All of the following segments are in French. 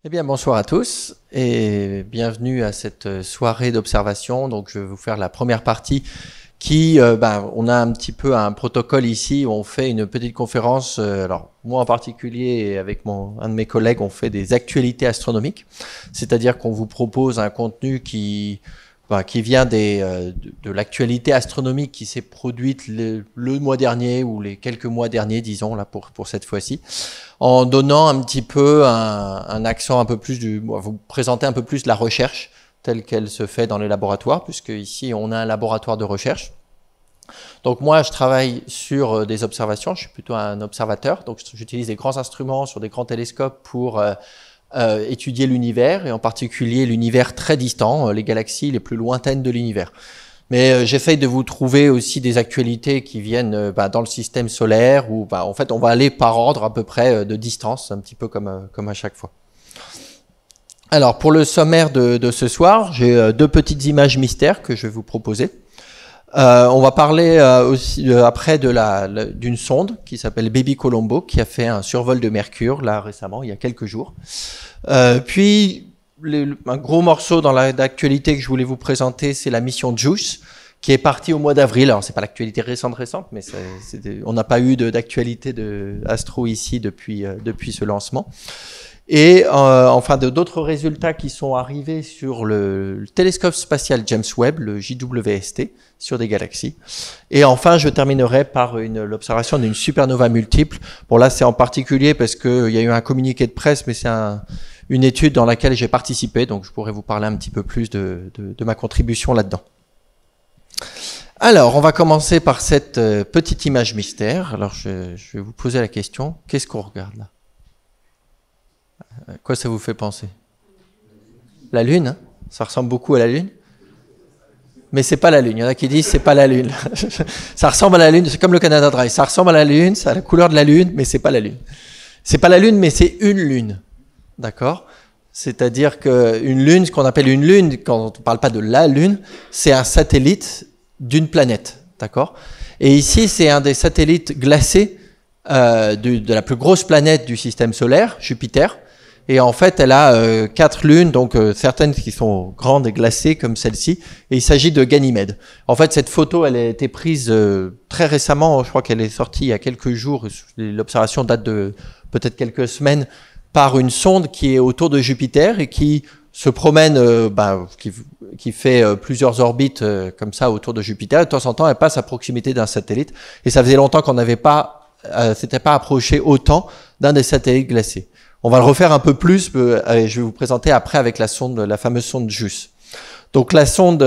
Eh bien, bonsoir à tous et bienvenue à cette soirée d'observation. Donc, je vais vous faire la première partie qui, on a un petit peu un protocole ici où on fait une petite conférence. Alors, moi en particulier et avec un de mes collègues, on fait des actualités astronomiques. C'est-à-dire qu'on vous propose un contenu qui vient de l'actualité astronomique qui s'est produite le mois dernier ou les quelques mois derniers, disons, là pour cette fois-ci, en donnant un petit peu un accent un peu plus vous présenter un peu plus la recherche telle qu'elle se fait dans les laboratoires, puisque ici on a un laboratoire de recherche. Donc moi je travaille sur des observations, je suis plutôt un observateur, donc j'utilise des grands instruments sur des grands télescopes pour étudier l'univers, et en particulier l'univers très distant, les galaxies les plus lointaines de l'univers. Mais j'essaye de vous trouver aussi des actualités qui viennent dans le système solaire, où en fait on va aller par ordre à peu près de distance, un petit peu comme à chaque fois. Alors pour le sommaire de ce soir, j'ai deux petites images mystères que je vais vous proposer. On va parler aussi après d'une sonde qui s'appelle Baby Colombo, qui a fait un survol de Mercure là récemment, il y a quelques jours. Puis un gros morceau dans l'actualité que je voulais vous présenter, c'est la mission JUICE, qui est partie au mois d'avril. Alors c'est pas l'actualité récente, mais on n'a pas eu d'actualité de astro ici depuis ce lancement. Et enfin d'autres résultats qui sont arrivés sur le télescope spatial James Webb, le JWST, sur des galaxies. Et enfin, je terminerai par l'observation d'une supernova multiple. Bon là, c'est en particulier parce qu'il y a eu un communiqué de presse, mais c'est une étude dans laquelle j'ai participé, donc je pourrais vous parler un petit peu plus de ma contribution là-dedans. Alors, on va commencer par cette petite image mystère. Alors, je vais vous poser la question, qu'est-ce qu'on regarde là ? Quoi ça vous fait penser? La Lune, hein? Ça ressemble beaucoup à la Lune. Mais c'est pas la Lune. Il y en a qui disent c'est pas la Lune. Ça ressemble à la Lune, c'est comme le Canada Dry. Ça ressemble à la Lune, ça a la couleur de la Lune, mais c'est pas la Lune. C'est pas la Lune, mais c'est une Lune. D'accord? C'est-à-dire qu'une Lune, ce qu'on appelle une Lune, quand on ne parle pas de la Lune, c'est un satellite d'une planète. D'accord? Et ici, c'est un des satellites glacés de la plus grosse planète du système solaire, Jupiter. Et en fait, elle a 4 lunes, donc certaines qui sont grandes et glacées comme celle-ci. Et il s'agit de Ganymède. En fait, cette photo, elle a été prise très récemment. Je crois qu'elle est sortie il y a quelques jours. L'observation date de peut-être quelques semaines, par une sonde qui est autour de Jupiter et qui se promène, qui fait plusieurs orbites comme ça autour de Jupiter. Et de temps en temps, elle passe à proximité d'un satellite. Et ça faisait longtemps qu'on n'avait pas, s'était pas approché autant d'un des satellites glacés. On va le refaire un peu plus, je vais vous présenter après avec la fameuse sonde JUICE. Donc la sonde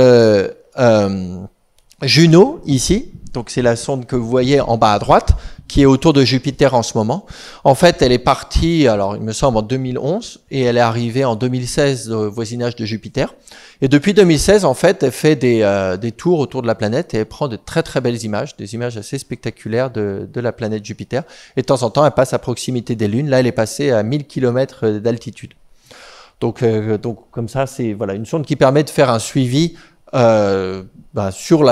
Juno, ici, donc c'est la sonde que vous voyez en bas à droite, qui est autour de Jupiter en ce moment. En fait, elle est partie, alors il me semble en 2011, et elle est arrivée en 2016 au voisinage de Jupiter. Et depuis 2016, en fait, elle fait des tours autour de la planète et elle prend de très très belles images, des images assez spectaculaires de la planète Jupiter. Et de temps en temps, elle passe à proximité des lunes. Là, elle est passée à 1000 km d'altitude. Donc comme ça, c'est voilà une sonde qui permet de faire un suivi sur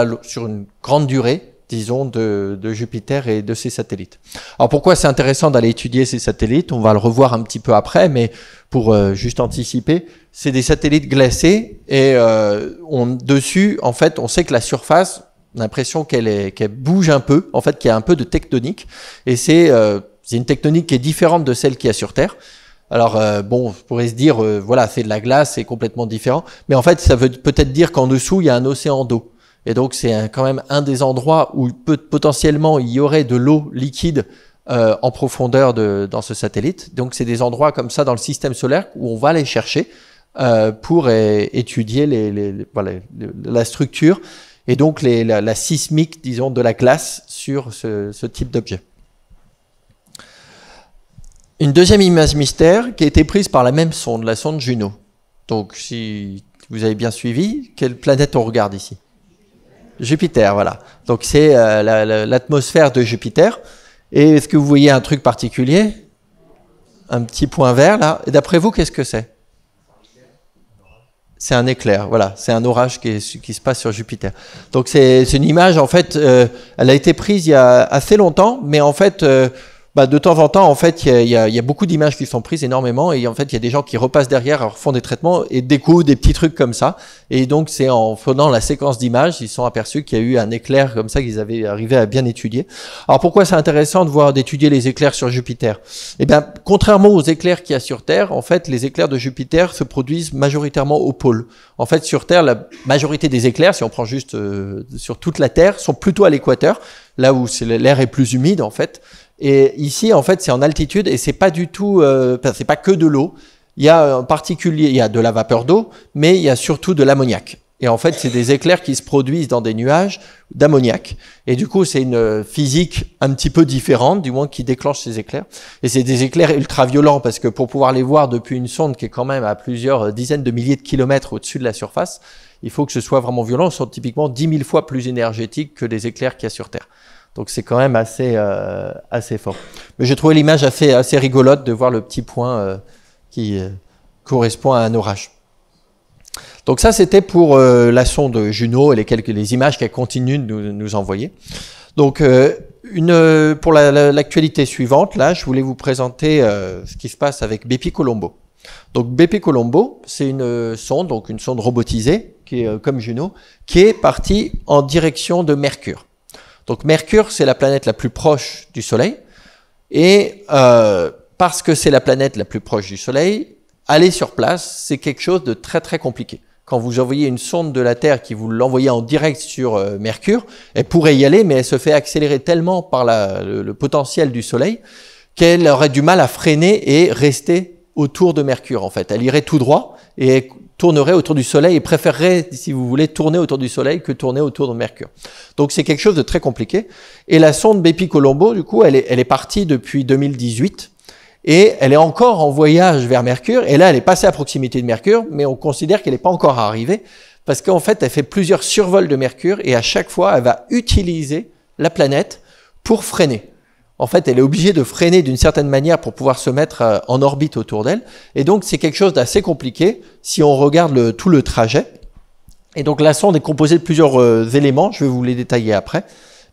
une grande durée, disons, de Jupiter et de ses satellites. Alors pourquoi c'est intéressant d'aller étudier ces satellites? On va le revoir un petit peu après, mais pour juste anticiper, c'est des satellites glacés et dessus, en fait, on sait que la surface, on a l'impression qu'elle bouge un peu, en fait, qu'il y a un peu de tectonique, et c'est une tectonique qui est différente de celle qu'il y a sur Terre. Alors on pourrait se dire, voilà, c'est de la glace, c'est complètement différent, mais en fait, ça veut peut-être dire qu'en dessous, il y a un océan d'eau. Et donc, c'est quand même un des endroits où potentiellement il y aurait de l'eau liquide en profondeur dans ce satellite. Donc, c'est des endroits comme ça dans le système solaire où on va aller chercher pour étudier la structure et donc la sismique, disons, de la glace sur ce type d'objet. Une deuxième image mystère qui a été prise par la même sonde, la sonde Juno. Donc, si vous avez bien suivi, quelle planète on regarde ici? Jupiter, voilà. Donc c'est l'atmosphère de Jupiter. Et est-ce que vous voyez un truc particulier? Un petit point vert là. Et d'après vous, qu'est-ce que c'est? C'est un éclair, voilà. C'est un orage qui se passe sur Jupiter. Donc c'est une image, en fait, elle a été prise il y a assez longtemps, mais en fait, Bah, de temps en temps, en fait, il y a beaucoup d'images qui sont prises, énormément, et en fait, il y a des gens qui repassent derrière, alors font des traitements et découvrent des petits trucs comme ça. Et donc, c'est en faisant la séquence d'images, ils se sont aperçus qu'il y a eu un éclair comme ça qu'ils avaient arrivé à bien étudier. Alors, pourquoi c'est intéressant d'étudier les éclairs sur Jupiter? Eh bien, contrairement aux éclairs qu'il y a sur Terre, en fait, les éclairs de Jupiter se produisent majoritairement au pôle. En fait, sur Terre, la majorité des éclairs, si on prend juste sur toute la Terre, sont plutôt à l'équateur, là où l'air est plus humide, en fait. Et ici, en fait, c'est en altitude et c'est pas du tout, c'est pas que de l'eau. Il y a en particulier, il y a de la vapeur d'eau, mais il y a surtout de l'ammoniac. Et en fait, c'est des éclairs qui se produisent dans des nuages d'ammoniac. Et du coup, c'est une physique un petit peu différente, du moins qui déclenche ces éclairs. Et c'est des éclairs ultraviolents parce que pour pouvoir les voir depuis une sonde qui est quand même à plusieurs dizaines de milliers de kilomètres au-dessus de la surface, il faut que ce soit vraiment violent. Ils sont typiquement 10 000 fois plus énergétiques que les éclairs qu'il y a sur Terre. Donc c'est quand même assez fort. Mais j'ai trouvé l'image assez rigolote de voir le petit point qui correspond à un orage. Donc ça c'était pour la sonde Juno et les images qu'elle continue de nous envoyer. Donc pour l'actualité suivante, là je voulais vous présenter ce qui se passe avec Bepi Colombo. Donc Bepi Colombo, c'est une sonde robotisée qui est comme Juno, qui est partie en direction de Mercure. Donc Mercure, c'est la planète la plus proche du Soleil, et parce que c'est la planète la plus proche du Soleil, aller sur place, c'est quelque chose de très très compliqué. Quand vous envoyez une sonde de la Terre qui vous l'envoyez en direct sur Mercure, elle pourrait y aller, mais elle se fait accélérer tellement par le potentiel du Soleil qu'elle aurait du mal à freiner et rester autour de Mercure, en fait. Elle irait tout droit et elle tournerait autour du Soleil et préférerait, si vous voulez, tourner autour du Soleil que tourner autour de Mercure. Donc c'est quelque chose de très compliqué. Et la sonde Bepi Colombo, du coup, elle est partie depuis 2018 et elle est encore en voyage vers Mercure. Et là, elle est passée à proximité de Mercure, mais on considère qu'elle n'est pas encore arrivée parce qu'en fait, elle fait plusieurs survols de Mercure et à chaque fois, elle va utiliser la planète pour freiner. En fait, elle est obligée de freiner d'une certaine manière pour pouvoir se mettre en orbite autour d'elle. Et donc, c'est quelque chose d'assez compliqué si on regarde tout le trajet. Et donc, la sonde est composée de plusieurs éléments. Je vais vous les détailler après.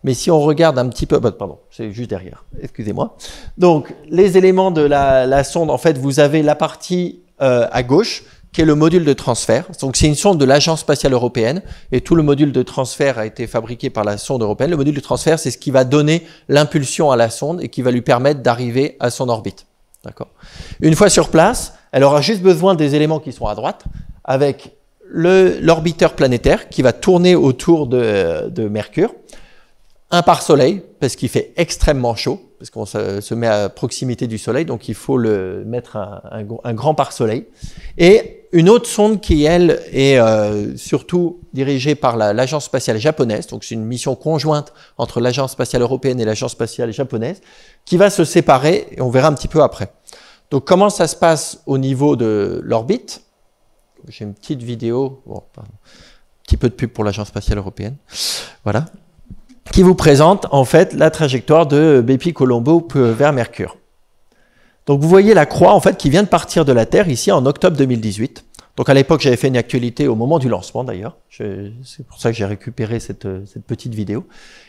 Mais si on regarde un petit peu... pardon, c'est juste derrière. Excusez-moi. Donc, les éléments de la sonde, en fait, vous avez la partie à gauche, qui est le module de transfert. Donc, c'est une sonde de l'Agence spatiale européenne et tout le module de transfert a été fabriqué par la sonde européenne. Le module de transfert, c'est ce qui va donner l'impulsion à la sonde et qui va lui permettre d'arriver à son orbite. D'accord. Une fois sur place, elle aura juste besoin des éléments qui sont à droite avec l'orbiteur planétaire qui va tourner autour de Mercure, un pare-soleil parce qu'il fait extrêmement chaud, parce qu'on se met à proximité du Soleil, donc il faut mettre un grand pare-soleil. Et une autre sonde qui, elle, est surtout dirigée par l'Agence spatiale japonaise, donc c'est une mission conjointe entre l'Agence spatiale européenne et l'Agence spatiale japonaise, qui va se séparer, et on verra un petit peu après. Donc comment ça se passe au niveau de l'orbite? J'ai une petite vidéo, bon, pardon, un petit peu de pub pour l'Agence spatiale européenne, voilà, qui vous présente en fait la trajectoire de Bepi Colombo vers Mercure. Donc vous voyez la croix en fait qui vient de partir de la Terre ici en octobre 2018. Donc à l'époque j'avais fait une actualité au moment du lancement d'ailleurs. C'est pour ça que j'ai récupéré cette petite vidéo.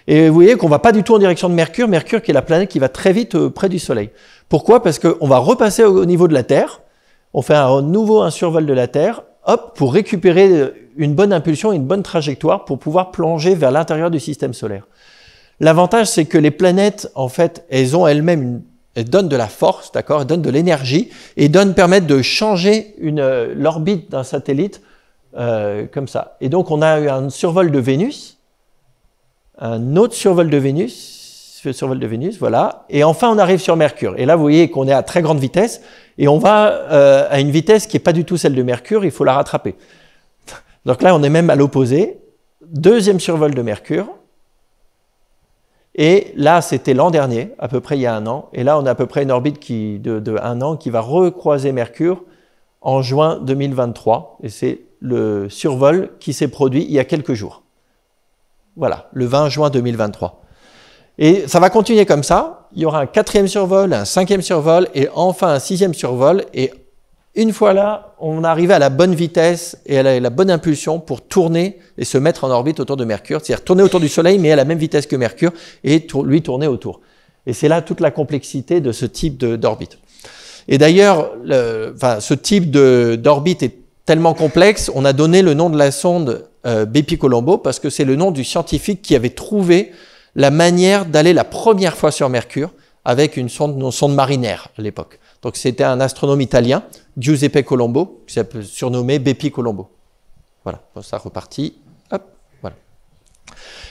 Et vous voyez qu'on va pas du tout en direction de Mercure. Mercure qui est la planète qui va très vite près du Soleil. Pourquoi? Parce qu'on va repasser au niveau de la Terre. On fait un survol de la Terre, hop, pour récupérer une bonne impulsion, une bonne trajectoire pour pouvoir plonger vers l'intérieur du système solaire. L'avantage, c'est que les planètes, en fait, elles ont elles-mêmes elles donnent de la force, d'accord, elles donnent de l'énergie et permettent de changer l'orbite d'un satellite comme ça. Et donc, on a eu un survol de Vénus, un autre survol de Vénus, voilà. Et enfin, on arrive sur Mercure. Et là, vous voyez qu'on est à très grande vitesse et on va à une vitesse qui n'est pas du tout celle de Mercure, il faut la rattraper. Donc là, on est même à l'opposé. Deuxième survol de Mercure. Et là, c'était l'an dernier, à peu près il y a un an. Et là, on a à peu près une orbite de un an qui va recroiser Mercure en juin 2023. Et c'est le survol qui s'est produit il y a quelques jours. Voilà, le 20 juin 2023. Et ça va continuer comme ça. Il y aura un 4e survol, un 5e survol et enfin un 6e survol. Et une fois là, on arrive à la bonne vitesse et à la bonne impulsion pour tourner et se mettre en orbite autour de Mercure. C'est-à-dire tourner autour du Soleil, mais à la même vitesse que Mercure et lui tourner autour. Et c'est là toute la complexité de ce type d'orbite. Et d'ailleurs, ce type d'orbite est tellement complexe, on a donné le nom de la sonde Bepi-Colombo parce que c'est le nom du scientifique qui avait trouvé la manière d'aller la première fois sur Mercure avec une sonde marinaire à l'époque. Donc c'était un astronome italien, Giuseppe Colombo, qui s'appelle surnommé Bepi-Colombo. Voilà, ça repartit. Hop, voilà.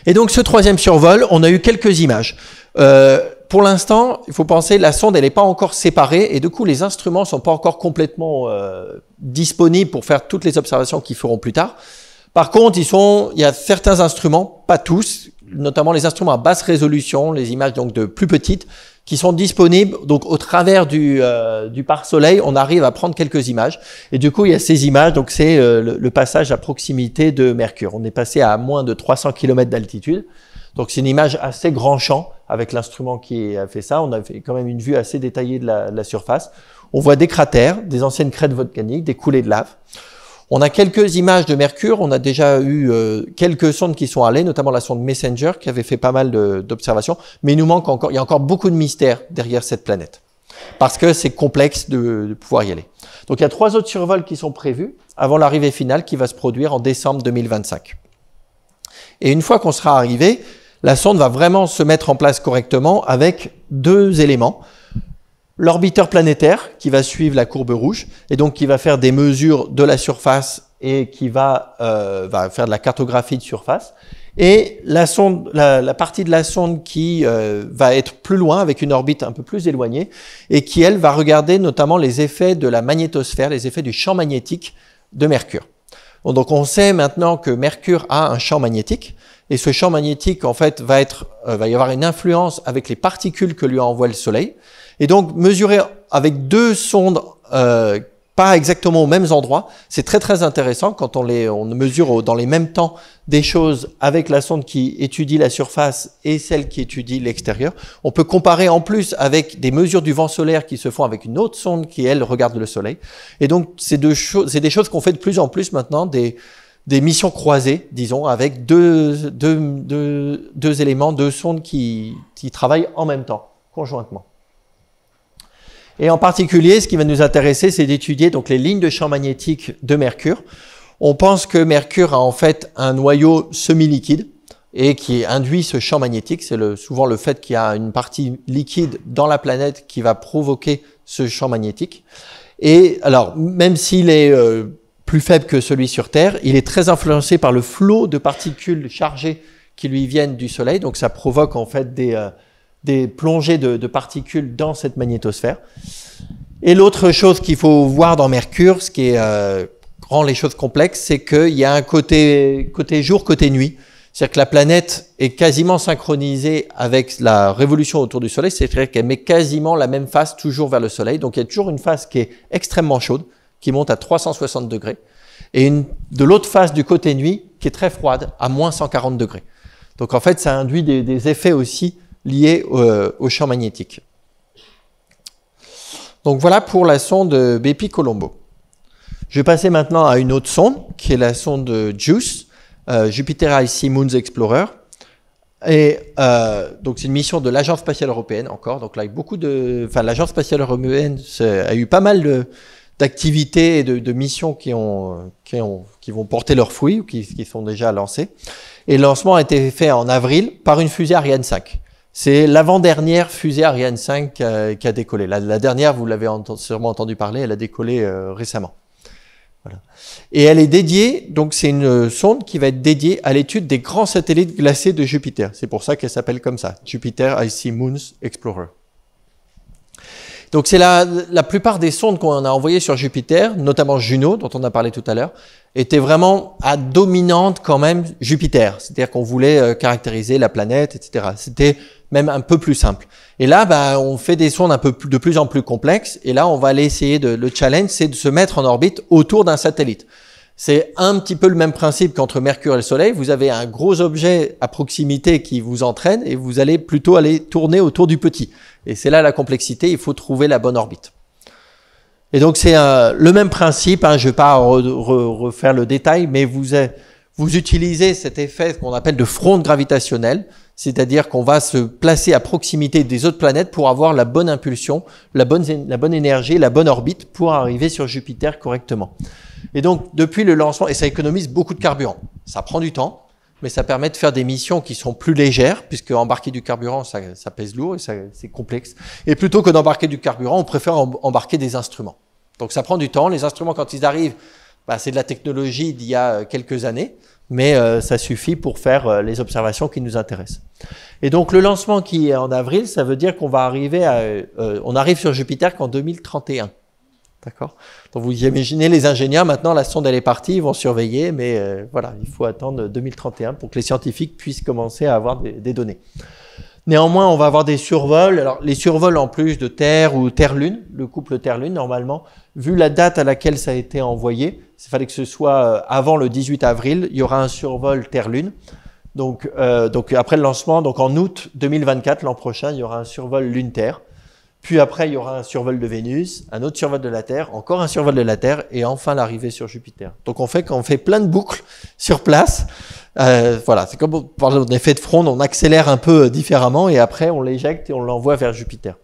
Et donc ce troisième survol, on a eu quelques images. Pour l'instant, il faut penser, la sonde, elle n'est pas encore séparée et du coup, les instruments ne sont pas encore complètement disponibles pour faire toutes les observations qu'ils feront plus tard. Par contre, il y a certains instruments, pas tous, notamment les instruments à basse résolution, les images donc de plus petites, qui sont disponibles. Donc, au travers du pare-soleil, on arrive à prendre quelques images. Et du coup, il y a ces images. Donc, c'est le passage à proximité de Mercure. On est passé à moins de 300 km d'altitude. Donc, c'est une image assez grand champ avec l'instrument qui a fait ça. On a fait quand même une vue assez détaillée de la surface. On voit des cratères, des anciennes crêtes volcaniques, des coulées de lave. On a quelques images de Mercure. On a déjà eu quelques sondes qui sont allées, notamment la sonde Messenger qui avait fait pas mal d'observations. Mais il nous manque encore, il y a encore beaucoup de mystères derrière cette planète. Parce que c'est complexe de pouvoir y aller. Donc, il y a 3 autres survols qui sont prévus avant l'arrivée finale qui va se produire en décembre 2025. Et une fois qu'on sera arrivé, la sonde va vraiment se mettre en place correctement avec 2 éléments. L'orbiteur planétaire qui va suivre la courbe rouge et donc qui va faire des mesures de la surface et qui va faire de la cartographie de surface. Et la sonde, la partie de la sonde qui va être plus loin avec une orbite un peu plus éloignée et qui, elle, va regarder notamment les effets de la magnétosphère, les effets du champ magnétique de Mercure. Donc on sait maintenant que Mercure a un champ magnétique et ce champ magnétique en fait va y avoir une influence avec les particules que lui envoie le Soleil et donc mesurer avec 2 sondes pas exactement aux mêmes endroits, c'est très très intéressant quand on mesure dans les mêmes temps des choses avec la sonde qui étudie la surface et celle qui étudie l'extérieur. On peut comparer en plus avec des mesures du vent solaire qui se font avec une autre sonde qui, elle, regarde le Soleil. Et donc, c'est des choses qu'on fait de plus en plus maintenant, des missions croisées, disons, avec deux éléments, 2 sondes qui travaillent en même temps, conjointement. Et en particulier, ce qui va nous intéresser, c'est d'étudier donc les lignes de champ magnétique de Mercure. On pense que Mercure a en fait un noyau semi-liquide et qui induit ce champ magnétique. C'est souvent le fait qu'il y a une partie liquide dans la planète qui va provoquer ce champ magnétique. Et alors, même s'il est plus faible que celui sur Terre, il est très influencé par le flot de particules chargées qui lui viennent du Soleil. Donc, ça provoque en fait des plongées de particules dans cette magnétosphère. Et l'autre chose qu'il faut voir dans Mercure, ce qui rend les choses complexes, c'est qu'il y a un côté jour, côté nuit. C'est-à-dire que la planète est quasiment synchronisée avec la révolution autour du Soleil, c'est-à-dire qu'elle met quasiment la même face toujours vers le Soleil. Donc il y a toujours une face qui est extrêmement chaude, qui monte à 360 degrés, et de l'autre face du côté nuit, qui est très froide, à moins 140 degrés. Donc en fait, ça induit des effets aussi liés au champ magnétique. Donc voilà pour la sonde Bepi-Colombo. Je vais passer maintenant à une autre sonde, qui est la sonde JUICE, Jupiter Icy Moons Explorer. Et donc c'est une mission de l'Agence spatiale européenne encore. Donc là, l'Agence spatiale européenne a eu pas mal d'activités et de missions qui vont porter leurs fruits ou qui sont déjà lancées. Et le lancement a été fait en avril par une fusée Ariane 5. C'est l'avant-dernière fusée Ariane 5 qui a décollé. La dernière, vous l'avez sûrement entendu parler, elle a décollé récemment. Voilà. Et elle est dédiée, donc c'est une sonde qui va être dédiée à l'étude des grands satellites glacés de Jupiter. C'est pour ça qu'elle s'appelle comme ça, Jupiter Icy Moons Explorer. Donc c'est la plupart des sondes qu'on a envoyées sur Jupiter, notamment Juno, dont on a parlé tout à l'heure, étaient vraiment à dominante quand même Jupiter. C'est-à-dire qu'on voulait caractériser la planète, etc. C'était même un peu plus simple. Et là, on fait des sondes de plus en plus complexes. Et là, on va aller essayer le challenge, c'est de se mettre en orbite autour d'un satellite. C'est un petit peu le même principe qu'entre Mercure et le Soleil. Vous avez un gros objet à proximité qui vous entraîne et vous allez plutôt aller tourner autour du petit. Et c'est là la complexité, il faut trouver la bonne orbite. Et donc c'est le même principe, je ne vais pas refaire le détail, mais vous vous utilisez cet effet qu'on appelle de fronde gravitationnelle, c'est-à-dire qu'on va se placer à proximité des autres planètes pour avoir la bonne impulsion, la bonne énergie, la bonne orbite pour arriver sur Jupiter correctement. Et donc, depuis le lancement, et ça économise beaucoup de carburant. Ça prend du temps, mais ça permet de faire des missions qui sont plus légères, puisque embarquer du carburant, ça pèse lourd et c'est complexe. Et plutôt que d'embarquer du carburant, on préfère embarquer des instruments. Donc ça prend du temps. Les instruments, quand ils arrivent, c'est de la technologie d'il y a quelques années, mais ça suffit pour faire les observations qui nous intéressent. Et donc le lancement qui est en avril, ça veut dire qu'on va arriver on arrive sur Jupiter qu'en 2031. D'accord? Donc vous imaginez les ingénieurs, maintenant la sonde elle est partie, ils vont surveiller, mais voilà, il faut attendre 2031 pour que les scientifiques puissent commencer à avoir des données. Néanmoins, on va avoir des survols. Alors, les survols en plus de Terre ou Terre-Lune, le couple Terre-Lune, normalement, vu la date à laquelle ça a été envoyé, il fallait que ce soit avant le 18 avril, il y aura un survol Terre-Lune. Donc après le lancement, donc en août 2024, l'an prochain, il y aura un survol Lune-Terre. Puis après, il y aura un survol de Vénus, un autre survol de la Terre, encore un survol de la Terre, et enfin l'arrivée sur Jupiter. Donc on fait plein de boucles sur place. Voilà, c'est comme par exemple l'effet de fronde, on accélère un peu différemment, et après on l'éjecte et on l'envoie vers Jupiter.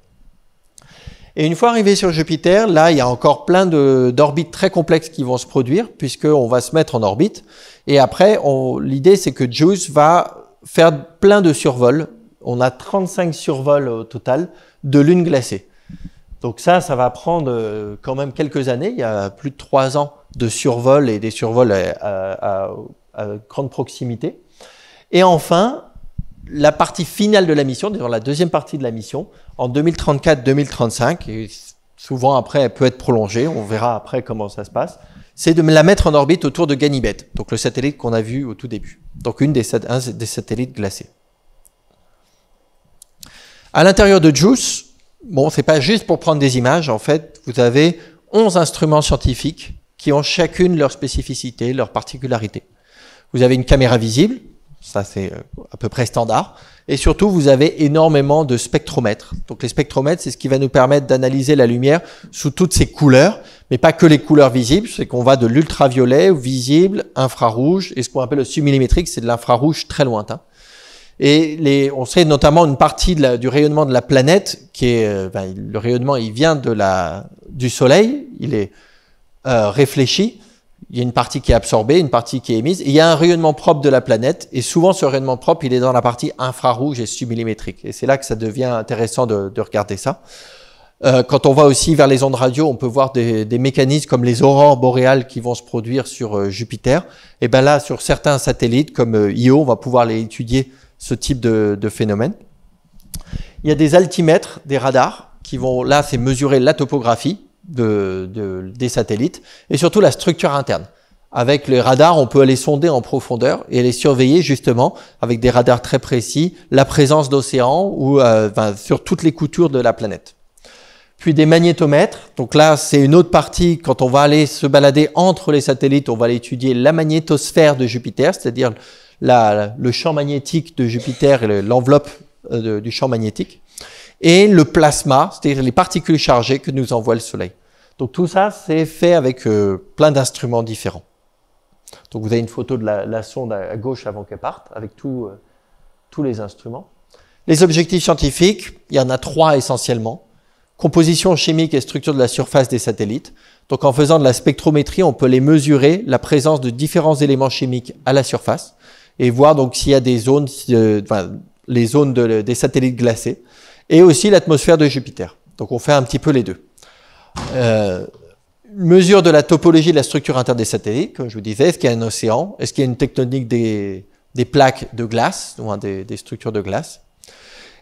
Et une fois arrivé sur Jupiter, là, il y a encore plein d'orbites très complexes qui vont se produire, puisqu'on va se mettre en orbite. Et après, l'idée, c'est que JUICE va faire plein de survols. On a 35 survols au total de lunes glacées. Donc ça va prendre quand même quelques années. Il y a plus de 3 ans de survols et des survols à grande proximité. Et enfin, la partie finale de la mission, dans la deuxième partie de la mission, en 2034-2035, et souvent après elle peut être prolongée, on verra après comment ça se passe, c'est de la mettre en orbite autour de Ganymède, donc le satellite qu'on a vu au tout début, donc un des satellites glacés. À l'intérieur de JUICE, bon, c'est pas juste pour prendre des images, en fait, vous avez 11 instruments scientifiques qui ont chacune leur spécificité, leur particularité. Vous avez une caméra visible, ça c'est à peu près standard, et surtout vous avez énormément de spectromètres. Donc les spectromètres, c'est ce qui va nous permettre d'analyser la lumière sous toutes ses couleurs, mais pas que les couleurs visibles, c'est qu'on va de l'ultraviolet, visible, infrarouge, et ce qu'on appelle le submillimétrique, c'est de l'infrarouge très lointain. Et on sait notamment une partie du rayonnement de la planète, qui est le rayonnement, il vient du Soleil, il est réfléchi. Il y a une partie qui est absorbée, une partie qui est émise. Et il y a un rayonnement propre de la planète. Et souvent, ce rayonnement propre, il est dans la partie infrarouge et submillimétrique. Et c'est là que ça devient intéressant de regarder ça. Quand on va aussi vers les ondes radio, on peut voir des mécanismes comme les aurores boréales qui vont se produire sur Jupiter. Et ben là, sur certains satellites comme Io, on va pouvoir les étudier ce type de phénomène. Il y a des altimètres, des radars, qui vont, là, c'est mesurer la topographie des satellites et surtout la structure interne. Avec les radars, on peut aller sonder en profondeur et aller surveiller justement avec des radars très précis la présence d'océans ou sur toutes les coutures de la planète. Puis des magnétomètres. Donc là, c'est une autre partie. Quand on va aller se balader entre les satellites, on va aller étudier la magnétosphère de Jupiter, c'est-à-dire le champ magnétique de Jupiter et l'enveloppe du champ magnétique. Et le plasma, c'est-à-dire les particules chargées que nous envoie le Soleil. Donc tout ça, c'est fait avec plein d'instruments différents. Donc vous avez une photo de la sonde à gauche avant qu'elle parte, avec tous les instruments. Les objectifs scientifiques, il y en a 3 essentiellement. Composition chimique et structure de la surface des satellites. Donc en faisant de la spectrométrie, on peut les mesurer, la présence de différents éléments chimiques à la surface, et voir donc s'il y a des zones, les zones des satellites glacés. Et aussi l'atmosphère de Jupiter. Donc on fait un petit peu les deux. Mesure de la topologie de la structure interne des satellites, comme je vous disais, est-ce qu'il y a un océan, est-ce qu'il y a une tectonique des plaques de glace, ou des structures de glace.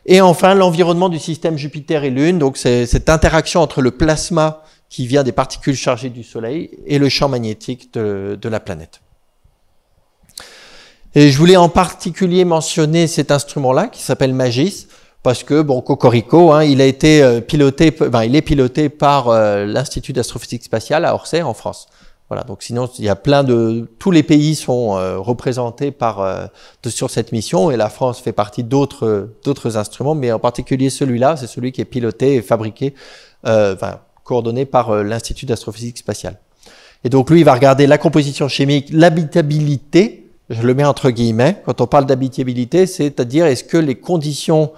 Et enfin, l'environnement du système Jupiter et Lune, donc c'est cette interaction entre le plasma qui vient des particules chargées du Soleil et le champ magnétique de la planète. Et je voulais en particulier mentionner cet instrument-là qui s'appelle MAGIS, parce que, bon, Cocorico, il a été piloté, il est piloté par l'Institut d'astrophysique spatiale à Orsay, en France. Voilà. Donc, sinon, il y a tous les pays sont représentés sur cette mission, et la France fait partie d'autres instruments, mais en particulier celui-là, c'est celui qui est piloté et fabriqué, coordonné par l'Institut d'astrophysique spatiale. Et donc, lui, il va regarder la composition chimique, l'habitabilité, je le mets entre guillemets, quand on parle d'habitabilité, c'est-à-dire est-ce que les conditions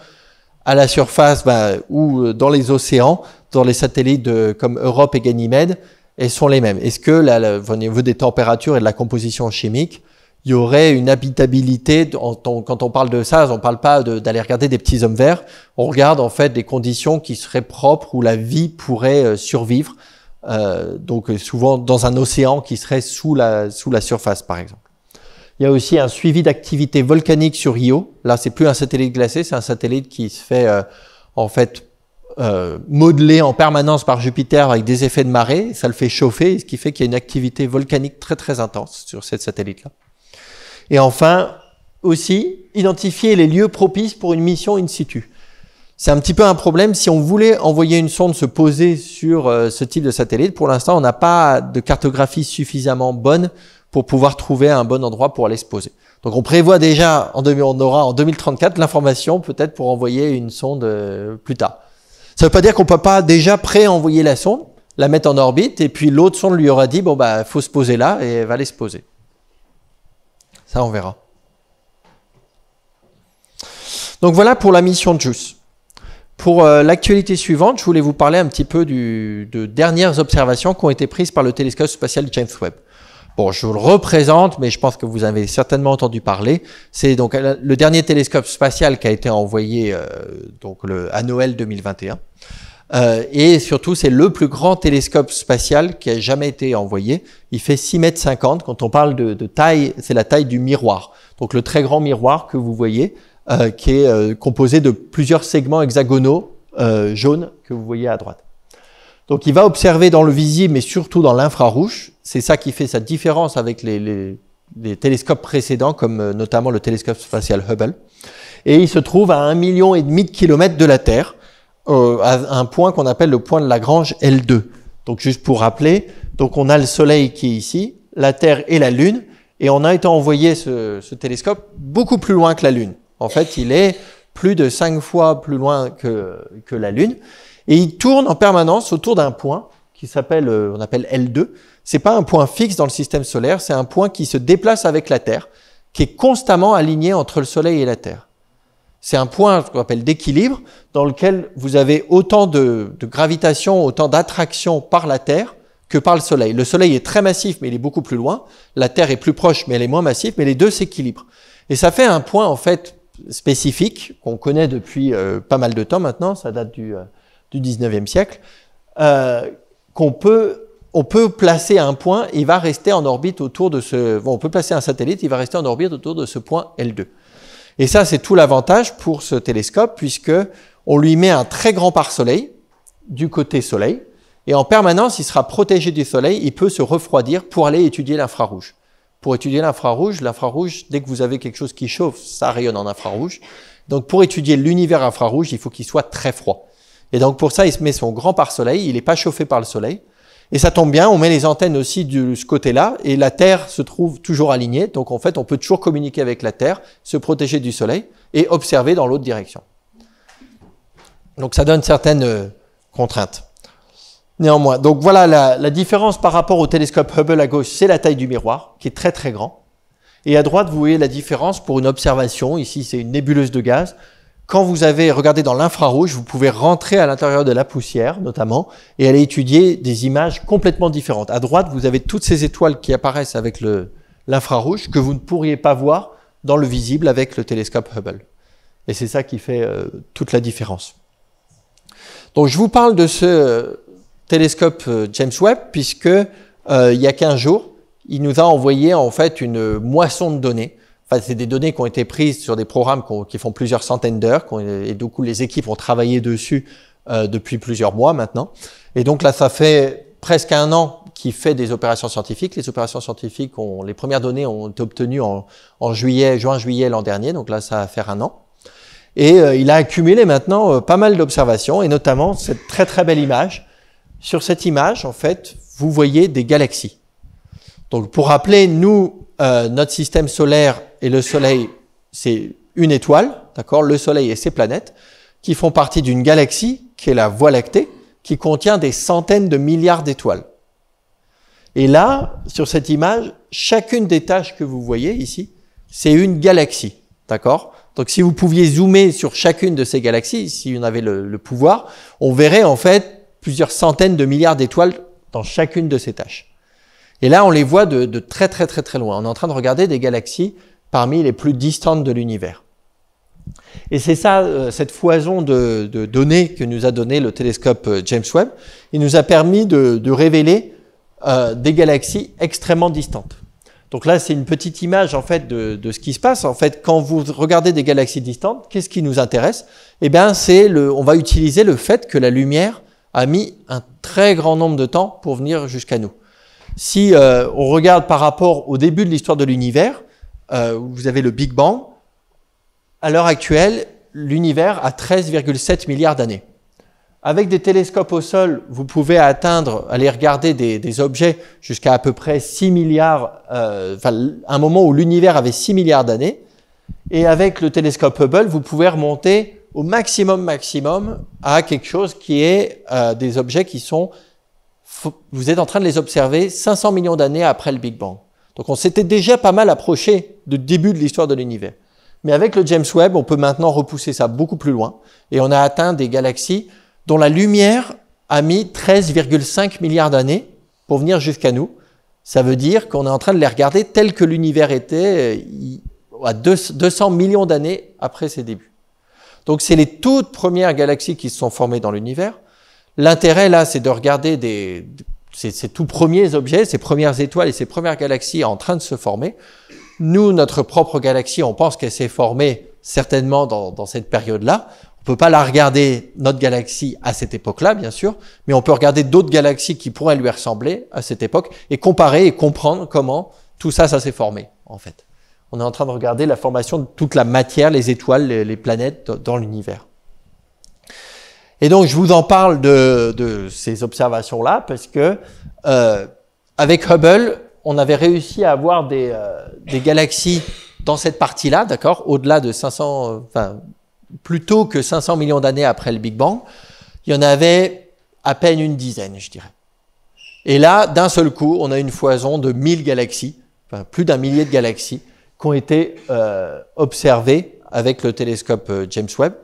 à la surface ou dans les océans, dans les satellites comme Europe et Ganymède, elles sont les mêmes. Est-ce que au niveau des températures et de la composition chimique, il y aurait une habitabilité? Quand on parle de ça, on ne parle pas d'aller regarder des petits hommes verts. On regarde en fait des conditions qui seraient propres où la vie pourrait survivre. Donc souvent dans un océan qui serait sous la surface, par exemple. Il y a aussi un suivi d'activité volcanique sur Io. Là, c'est plus un satellite glacé, c'est un satellite qui se fait en fait modeler en permanence par Jupiter avec des effets de marée. Ça le fait chauffer, ce qui fait qu'il y a une activité volcanique très très intense sur cette satellite-là. Et enfin, aussi, identifier les lieux propices pour une mission in situ. C'est un petit peu un problème. Si on voulait envoyer une sonde se poser sur ce type de satellite, pour l'instant, on n'a pas de cartographie suffisamment bonne pour pouvoir trouver un bon endroit pour aller se poser. Donc on prévoit déjà, on aura en 2034 l'information peut-être pour envoyer une sonde plus tard. Ça ne veut pas dire qu'on ne peut pas déjà pré-envoyer la sonde, la mettre en orbite, et puis l'autre sonde lui aura dit, bon faut se poser là, et elle va aller se poser. Ça, on verra. Donc voilà pour la mission JUICE. Pour l'actualité suivante, je voulais vous parler un petit peu de dernières observations qui ont été prises par le télescope spatial James Webb. Bon, je vous le représente, mais je pense que vous avez certainement entendu parler. C'est donc le dernier télescope spatial qui a été envoyé à Noël 2021. Et surtout, c'est le plus grand télescope spatial qui a jamais été envoyé. Il fait 6,50 mètres. Quand on parle de taille, c'est la taille du miroir. Donc le très grand miroir que vous voyez, qui est composé de plusieurs segments hexagonaux jaunes que vous voyez à droite. Donc il va observer dans le visible, mais surtout dans l'infrarouge. C'est ça qui fait sa différence avec les télescopes précédents, comme notamment le télescope spatial Hubble. Et il se trouve à 1,5 million de kilomètres de la Terre, à un point qu'on appelle le point de Lagrange L2. Donc juste pour rappeler, donc on a le Soleil qui est ici, la Terre et la Lune, et on a été envoyé ce télescope beaucoup plus loin que la Lune. En fait, il est plus de 5 fois plus loin que la Lune. Et il tourne en permanence autour d'un point qui s'appelle, on appelle L2. C'est pas un point fixe dans le système solaire, c'est un point qui se déplace avec la Terre, qui est constamment aligné entre le Soleil et la Terre. C'est un point qu'on appelle d'équilibre, dans lequel vous avez autant de gravitation, autant d'attraction par la Terre que par le Soleil. Le Soleil est très massif, mais il est beaucoup plus loin. La Terre est plus proche, mais elle est moins massive, mais les deux s'équilibrent. Et ça fait un point, en fait, spécifique, qu'on connaît depuis pas mal de temps maintenant, ça date du 19e siècle, on peut placer un point, il va rester en orbite autour de on peut placer un satellite, il va rester en orbite autour de ce point L2. Et ça, c'est tout l'avantage pour ce télescope, puisque on lui met un très grand pare-soleil du côté Soleil, et en permanence, il sera protégé du Soleil, il peut se refroidir pour aller étudier l'infrarouge. Pour étudier l'infrarouge, dès que vous avez quelque chose qui chauffe, ça rayonne en infrarouge. Donc pour étudier l'univers infrarouge, il faut qu'il soit très froid. Et donc pour ça, il se met son grand pare-soleil, il n'est pas chauffé par le soleil. Et ça tombe bien, on met les antennes aussi de ce côté-là, et la Terre se trouve toujours alignée. Donc en fait, on peut toujours communiquer avec la Terre, se protéger du soleil, et observer dans l'autre direction. Donc ça donne certaines contraintes. Néanmoins, donc voilà la différence par rapport au télescope Hubble à gauche, c'est la taille du miroir, qui est très très grand. Et à droite, vous voyez la différence pour une observation. Ici, c'est une nébuleuse de gaz. Quand vous avez regardé dans l'infrarouge, vous pouvez rentrer à l'intérieur de la poussière, notamment, et aller étudier des images complètement différentes. À droite, vous avez toutes ces étoiles qui apparaissent avec l'infrarouge que vous ne pourriez pas voir dans le visible avec le télescope Hubble. Et c'est ça qui fait toute la différence. Donc, je vous parle de ce télescope James Webb, puisque il y a 15 jours, il nous a envoyé en fait une moisson de données. Enfin, c'est des données qui ont été prises sur des programmes qui font plusieurs centaines d'heures, et du coup les équipes ont travaillé dessus depuis plusieurs mois maintenant. Et donc là, ça fait presque 1 an qu'il fait des opérations scientifiques. Les opérations scientifiques, les premières données ont été obtenues en juin-juillet l'an dernier, donc là ça va faire 1 an. Et il a accumulé maintenant pas mal d'observations, et notamment cette très très belle image. Sur cette image, en fait, vous voyez des galaxies. Donc pour rappeler, nous, notre système solaire et le Soleil, c'est une étoile, d'accord, le Soleil et ses planètes, qui font partie d'une galaxie, qui est la Voie lactée, qui contient des centaines de milliards d'étoiles. Et là, sur cette image, chacune des taches que vous voyez ici, c'est une galaxie, d'accord? Donc si vous pouviez zoomer sur chacune de ces galaxies, si on avait le pouvoir, on verrait en fait plusieurs centaines de milliards d'étoiles dans chacune de ces tâches. Et là, on les voit de très très très très loin. On est en train de regarder des galaxies parmi les plus distantes de l'univers. Et c'est ça, cette foison de données que nous a donné le télescope James Webb. Il nous a permis de révéler des galaxies extrêmement distantes. Donc là, c'est une petite image en fait de ce qui se passe. En fait, quand vous regardez des galaxies distantes, qu'est-ce qui nous intéresse? Eh bien, on va utiliser le fait que la lumière a mis un très grand nombre de temps pour venir jusqu'à nous. Si on regarde par rapport au début de l'histoire de l'univers, vous avez le Big Bang. À l'heure actuelle, l'univers a 13,7 milliards d'années. Avec des télescopes au sol, vous pouvez aller regarder des objets jusqu'à à peu près 6 milliards, un moment où l'univers avait 6 milliards d'années. Et avec le télescope Hubble, vous pouvez remonter au maximum à quelque chose qui est des objets qui sont... Vous êtes en train de les observer 500 millions d'années après le Big Bang. Donc on s'était déjà pas mal approché du début de l'histoire de l'univers. Mais avec le James Webb, on peut maintenant repousser ça beaucoup plus loin. Et on a atteint des galaxies dont la lumière a mis 13,5 milliards d'années pour venir jusqu'à nous. Ça veut dire qu'on est en train de les regarder tel que l'univers était à 200 millions d'années après ses débuts. Donc c'est les toutes premières galaxies qui se sont formées dans l'univers. L'intérêt là, c'est de regarder ces tout premiers objets, ces premières étoiles et ces premières galaxies en train de se former. Nous, notre propre galaxie, on pense qu'elle s'est formée certainement dans cette période-là. On peut pas la regarder, notre galaxie, à cette époque-là, bien sûr, mais on peut regarder d'autres galaxies qui pourraient lui ressembler à cette époque et comparer et comprendre comment tout ça s'est formé, en fait. On est en train de regarder la formation de toute la matière, les étoiles, les planètes dans l'univers. Et donc, je vous en parle de ces observations-là parce que avec Hubble, on avait réussi à avoir des galaxies dans cette partie-là, d'accord, au-delà de 500, plus tôt que 500 millions d'années après le Big Bang, il y en avait à peine une dizaine, je dirais. Et là, d'un seul coup, on a une foison de 1000 galaxies, plus d'un millier de galaxies, qui ont été observées avec le télescope James Webb,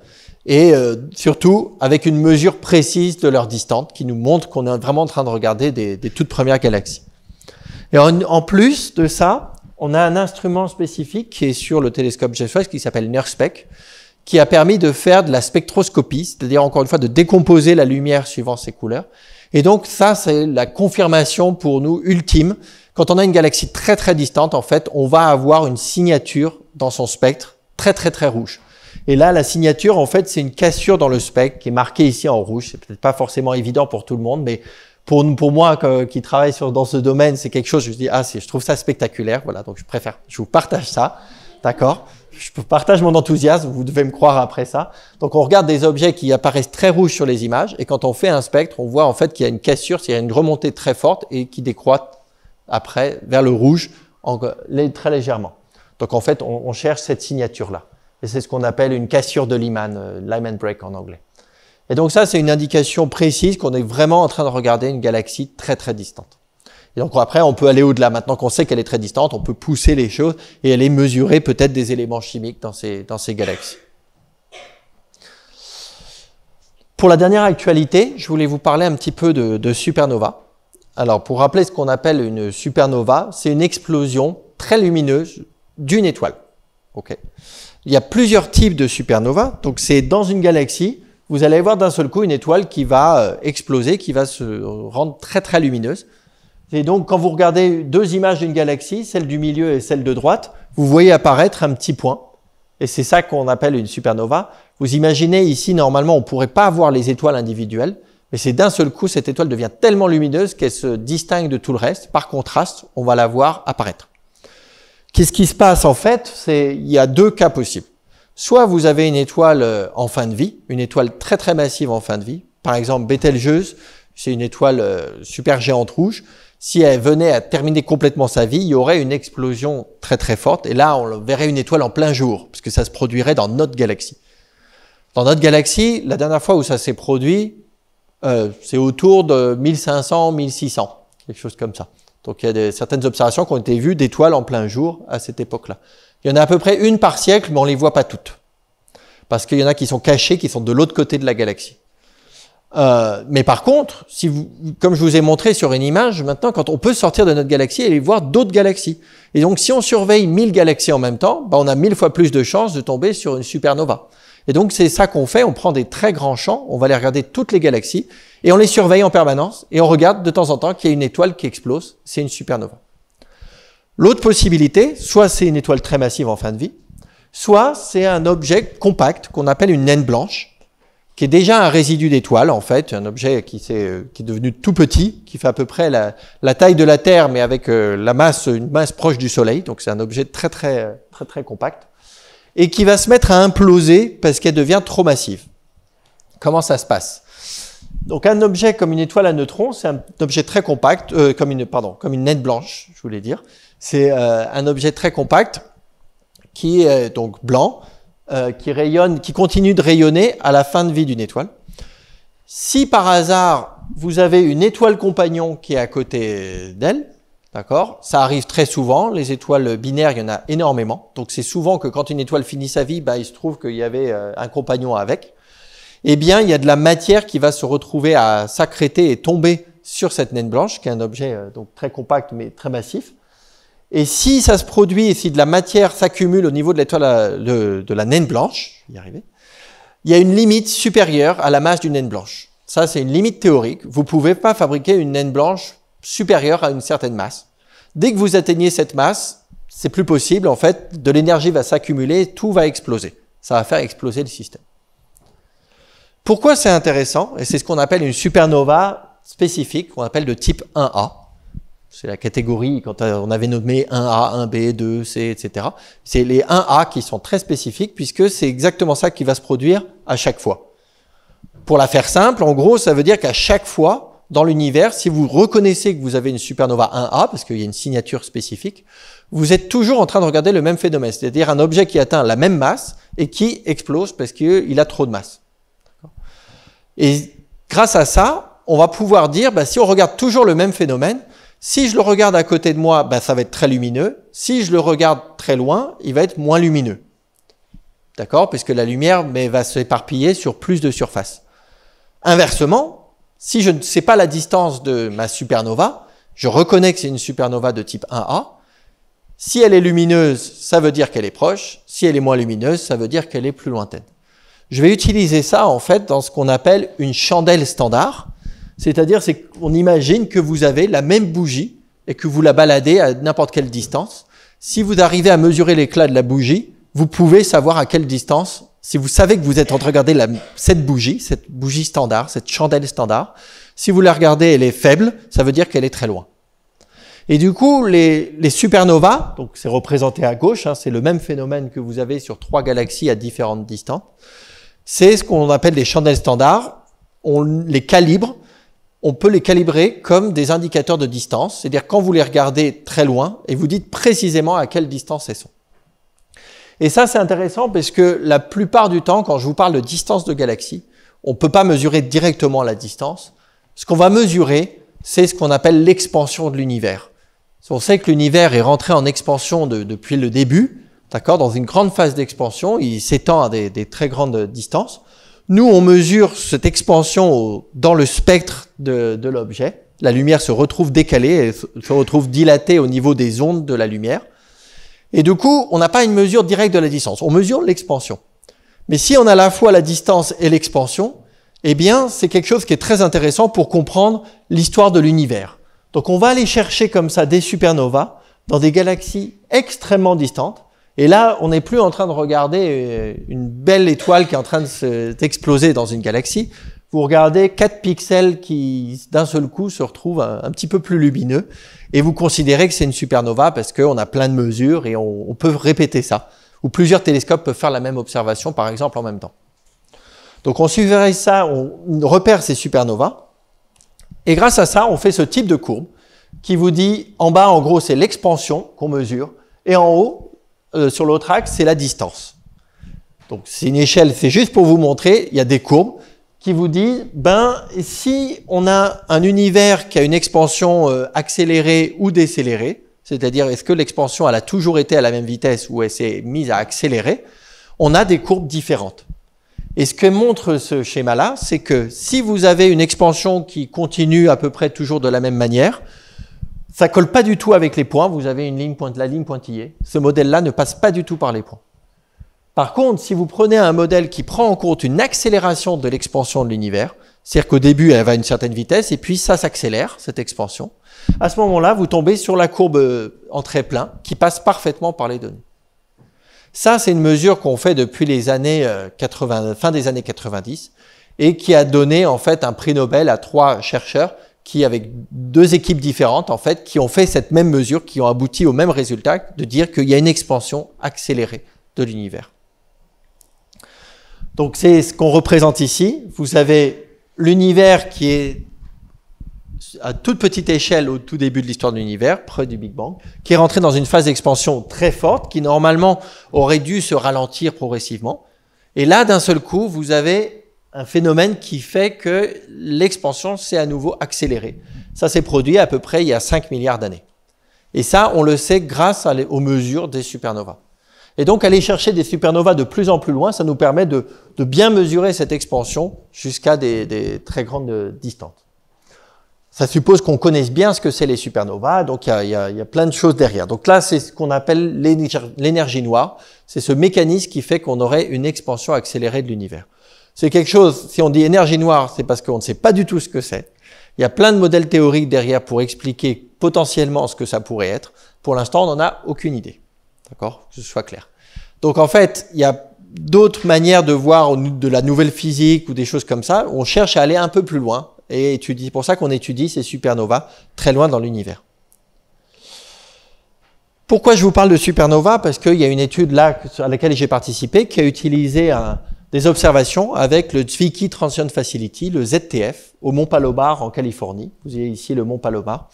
et surtout avec une mesure précise de leur distance, qui nous montre qu'on est vraiment en train de regarder des toutes premières galaxies. Et en plus de ça, on a un instrument spécifique qui est sur le télescope James Webb, qui s'appelle NIRSPEC, qui a permis de faire de la spectroscopie, c'est-à-dire encore une fois de décomposer la lumière suivant ses couleurs. Et donc ça, c'est la confirmation pour nous ultime. Quand on a une galaxie très très distante, en fait, on va avoir une signature dans son spectre très très très rouge. Et là, la signature, en fait, c'est une cassure dans le spectre qui est marquée ici en rouge. C'est peut-être pas forcément évident pour tout le monde, mais pour moi qui travaille dans ce domaine, c'est quelque chose, je dis, je trouve ça spectaculaire. Voilà, donc je vous partage ça, d'accord? Je partage mon enthousiasme, vous devez me croire après ça. Donc on regarde des objets qui apparaissent très rouges sur les images, et quand on fait un spectre, on voit en fait qu'il y a une cassure, il y a une remontée très forte et qui décroît après vers le rouge très légèrement. Donc en fait, on cherche cette signature-là. Et c'est ce qu'on appelle une cassure de Lyman, Lyman break en anglais. Et donc ça, c'est une indication précise qu'on est vraiment en train de regarder une galaxie très très distante. Et donc après, on peut aller au-delà. Maintenant qu'on sait qu'elle est très distante, on peut pousser les choses et aller mesurer peut-être des éléments chimiques dans ces galaxies. Pour la dernière actualité, je voulais vous parler un petit peu de supernova. Alors, pour rappeler ce qu'on appelle une supernova, c'est une explosion très lumineuse d'une étoile. Okay. Il y a plusieurs types de supernova. Donc, c'est dans une galaxie, vous allez voir d'un seul coup une étoile qui va exploser, qui va se rendre très très lumineuse. Et donc, quand vous regardez deux images d'une galaxie, celle du milieu et celle de droite, vous voyez apparaître un petit point. Et c'est ça qu'on appelle une supernova. Vous imaginez ici, normalement, on ne pourrait pas voir les étoiles individuelles, mais c'est d'un seul coup, cette étoile devient tellement lumineuse qu'elle se distingue de tout le reste. Par contraste, on va la voir apparaître. Qu'est-ce qui se passe en fait? Il y a deux cas possibles. Soit vous avez une étoile en fin de vie, une étoile très très massive en fin de vie. Par exemple, Bételgeuse, c'est une étoile super géante rouge. Si elle venait à terminer complètement sa vie, il y aurait une explosion très très forte. Et là, on verrait une étoile en plein jour, parce que ça se produirait dans notre galaxie. Dans notre galaxie, la dernière fois où ça s'est produit, c'est autour de 1500, 1600, quelque chose comme ça. Donc il y a certaines observations qui ont été vues d'étoiles en plein jour à cette époque-là. Il y en a à peu près une par siècle, mais on ne les voit pas toutes. Parce qu'il y en a qui sont cachées, qui sont de l'autre côté de la galaxie. Mais par contre, si vous, comme je vous ai montré sur une image, maintenant, quand on peut sortir de notre galaxie et aller voir d'autres galaxies. Et donc, si on surveille 1000 galaxies en même temps, on a 1000 fois plus de chances de tomber sur une supernova. Et donc, c'est ça qu'on fait. On prend des très grands champs, on va aller regarder toutes les galaxies, et on les surveille en permanence, et on regarde de temps en temps qu'il y a une étoile qui explose. C'est une supernova. L'autre possibilité, soit c'est une étoile très massive en fin de vie, soit c'est un objet compact qu'on appelle une naine blanche, qui est déjà un résidu d'étoile, en fait, un objet qui est devenu tout petit, qui fait à peu près la taille de la Terre, mais avec une masse proche du Soleil. Donc c'est un objet très compact, et qui va se mettre à imploser parce qu'elle devient trop massive. Comment ça se passe? Donc un objet comme une étoile à neutrons, c'est un objet très compact, comme une naine blanche, je voulais dire. C'est un objet très compact qui est donc blanc, qui rayonne, qui continue de rayonner à la fin de vie d'une étoile. Si par hasard vous avez une étoile compagnon qui est à côté d'elle, d'accord, ça arrive très souvent. Les étoiles binaires, il y en a énormément. Donc c'est souvent que quand une étoile finit sa vie, il se trouve qu'il y avait un compagnon avec. Eh bien, il y a de la matière qui va se retrouver à s'accréter et tomber sur cette naine blanche, qui est un objet donc très compact mais très massif. Et si ça se produit, et si de la matière s'accumule au niveau de l'étoile de la naine blanche, je vais y arriver, il y a une limite supérieure à la masse d'une naine blanche. Ça, c'est une limite théorique. Vous ne pouvez pas fabriquer une naine blanche supérieure à une certaine masse. Dès que vous atteignez cette masse, c'est plus possible. En fait, de l'énergie va s'accumuler, tout va exploser. Ça va faire exploser le système. Pourquoi c'est intéressant? Et c'est ce qu'on appelle une supernova spécifique, qu'on appelle de type 1A. C'est la catégorie, quand on avait nommé 1A, 1B, 2, C, etc. C'est les 1A qui sont très spécifiques, puisque c'est exactement ça qui va se produire à chaque fois. Pour la faire simple, en gros, ça veut dire qu'à chaque fois, dans l'univers, si vous reconnaissez que vous avez une supernova 1A, parce qu'il y a une signature spécifique, vous êtes toujours en train de regarder le même phénomène, c'est-à-dire un objet qui atteint la même masse et qui explose parce qu'il a trop de masse. Et grâce à ça, on va pouvoir dire, si on regarde toujours le même phénomène, si je le regarde à côté de moi, ça va être très lumineux. Si je le regarde très loin, il va être moins lumineux. D'accord? Parce que la lumière va s'éparpiller sur plus de surface. Inversement, si je ne sais pas la distance de ma supernova, je reconnais que c'est une supernova de type 1A. Si elle est lumineuse, ça veut dire qu'elle est proche. Si elle est moins lumineuse, ça veut dire qu'elle est plus lointaine. Je vais utiliser ça, en fait, dans ce qu'on appelle une chandelle standard. C'est-à-dire, qu'on imagine que vous avez la même bougie et que vous la baladez à n'importe quelle distance. Si vous arrivez à mesurer l'éclat de la bougie, vous pouvez savoir à quelle distance, si vous savez que vous êtes en train de regarder cette bougie standard, cette chandelle standard, si vous la regardez, elle est faible, ça veut dire qu'elle est très loin. Et du coup, les supernovas, donc c'est représenté à gauche, c'est le même phénomène que vous avez sur 3 galaxies à différentes distances, c'est ce qu'on appelle les chandelles standards. On les calibre. On peut les calibrer comme des indicateurs de distance, c'est-à-dire quand vous les regardez très loin et vous dites précisément à quelle distance elles sont. Et ça, c'est intéressant parce que la plupart du temps, quand je vous parle de distance de galaxie, on ne peut pas mesurer directement la distance. Ce qu'on va mesurer, c'est ce qu'on appelle l'expansion de l'univers. On sait que l'univers est rentré en expansion depuis le début, d'accord, dans une grande phase d'expansion, il s'étend à des très grandes distances. Nous, on mesure cette expansion dans le spectre de l'objet. La lumière se retrouve décalée, elle se retrouve dilatée au niveau des ondes de la lumière. Et du coup, on n'a pas une mesure directe de la distance, on mesure l'expansion. Mais si on a à la fois la distance et l'expansion, eh bien, c'est quelque chose qui est très intéressant pour comprendre l'histoire de l'univers. Donc, on va aller chercher comme ça des supernovas dans des galaxies extrêmement distantes. Et là, on n'est plus en train de regarder une belle étoile qui est en train d'exploser dans une galaxie. Vous regardez 4 pixels qui, d'un seul coup, se retrouvent un petit peu plus lumineux. Et vous considérez que c'est une supernova parce qu'on a plein de mesures et on peut répéter ça. Ou plusieurs télescopes peuvent faire la même observation, par exemple, en même temps. Donc, on surveille ça, on repère ces supernovas. Et grâce à ça, on fait ce type de courbe qui vous dit, en bas, en gros, c'est l'expansion qu'on mesure. Et en haut, sur l'autre axe, c'est la distance. Donc, c'est une échelle, c'est juste pour vous montrer, il y a des courbes qui vous disent, si on a un univers qui a une expansion accélérée ou décélérée, c'est-à-dire est-ce que l'expansion elle a toujours été à la même vitesse ou elle s'est mise à accélérer, on a des courbes différentes. Et ce que montre ce schéma-là, c'est que si vous avez une expansion qui continue à peu près toujours de la même manière, ça ne colle pas du tout avec les points, vous avez une ligne la ligne pointillée. Ce modèle-là ne passe pas du tout par les points. Par contre, si vous prenez un modèle qui prend en compte une accélération de l'expansion de l'univers, c'est-à-dire qu'au début, elle va à une certaine vitesse, et puis ça s'accélère, cette expansion, à ce moment-là, vous tombez sur la courbe en trait plein qui passe parfaitement par les données. Ça, c'est une mesure qu'on fait depuis les années 80, fin des années 90 et qui a donné en fait un prix Nobel à 3 chercheurs qui, avec 2 équipes différentes, en fait, qui ont fait cette même mesure, qui ont abouti au même résultat de dire qu'il y a une expansion accélérée de l'univers. Donc, c'est ce qu'on représente ici. Vous avez l'univers qui est à toute petite échelle au tout début de l'histoire de l'univers, près du Big Bang, qui est rentré dans une phase d'expansion très forte, qui normalement aurait dû se ralentir progressivement. Et là, d'un seul coup, vous avez un phénomène qui fait que l'expansion s'est à nouveau accélérée. Ça s'est produit à peu près il y a 5 milliards d'années. Et ça, on le sait grâce aux mesures des supernovas. Et donc, aller chercher des supernovas de plus en plus loin, ça nous permet de bien mesurer cette expansion jusqu'à des très grandes distances. Ça suppose qu'on connaisse bien ce que c'est les supernovas, donc il y a plein de choses derrière. Donc là, c'est ce qu'on appelle l'énergie noire. C'est ce mécanisme qui fait qu'on aurait une expansion accélérée de l'univers. C'est quelque chose, si on dit énergie noire, c'est parce qu'on ne sait pas du tout ce que c'est. Il y a plein de modèles théoriques derrière pour expliquer potentiellement ce que ça pourrait être. Pour l'instant, on n'en a aucune idée. D'accord ? Que ce soit clair. Donc en fait, il y a d'autres manières de voir de la nouvelle physique ou des choses comme ça. On cherche à aller un peu plus loin. Et c'est pour ça qu'on étudie ces supernovas très loin dans l'univers. Pourquoi je vous parle de supernovas ? Parce qu'il y a une étude là à laquelle j'ai participé qui a utilisé des observations avec le Zwicky Transition Facility, le ZTF, au Mont Palomar en Californie. Vous avez ici le Mont Palomar.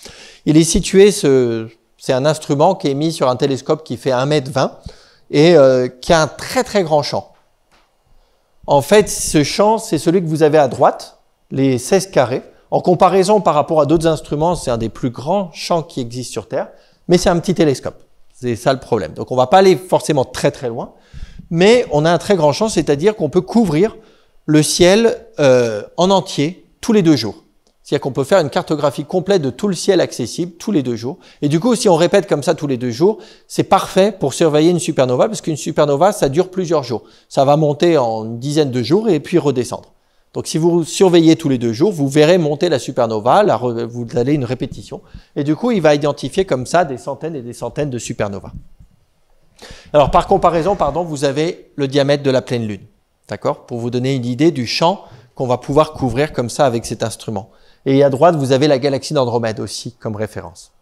Il est situé, c'est un instrument qui est mis sur un télescope qui fait 1,20 m et qui a un très très grand champ. En fait, ce champ, c'est celui que vous avez à droite, les 16 carrés. En comparaison par rapport à d'autres instruments, c'est un des plus grands champs qui existent sur Terre, mais c'est un petit télescope. C'est ça le problème. Donc on ne va pas aller forcément très très loin, mais on a un très grand champ, c'est-à-dire qu'on peut couvrir le ciel en entier tous les 2 jours. C'est-à-dire qu'on peut faire une cartographie complète de tout le ciel accessible tous les 2 jours. Et du coup, si on répète comme ça tous les 2 jours, c'est parfait pour surveiller une supernova, parce qu'une supernova, ça dure plusieurs jours. Ça va monter en une dizaine de jours et puis redescendre. Donc, si vous surveillez tous les 2 jours, vous verrez monter la supernova, vous allez une répétition. Et du coup, il va identifier comme ça des centaines et des centaines de supernovas. Alors, par comparaison, vous avez le diamètre de la pleine lune. D'accord ? Pour vous donner une idée du champ qu'on va pouvoir couvrir comme ça avec cet instrument. Et à droite, vous avez la galaxie d'Andromède aussi comme référence.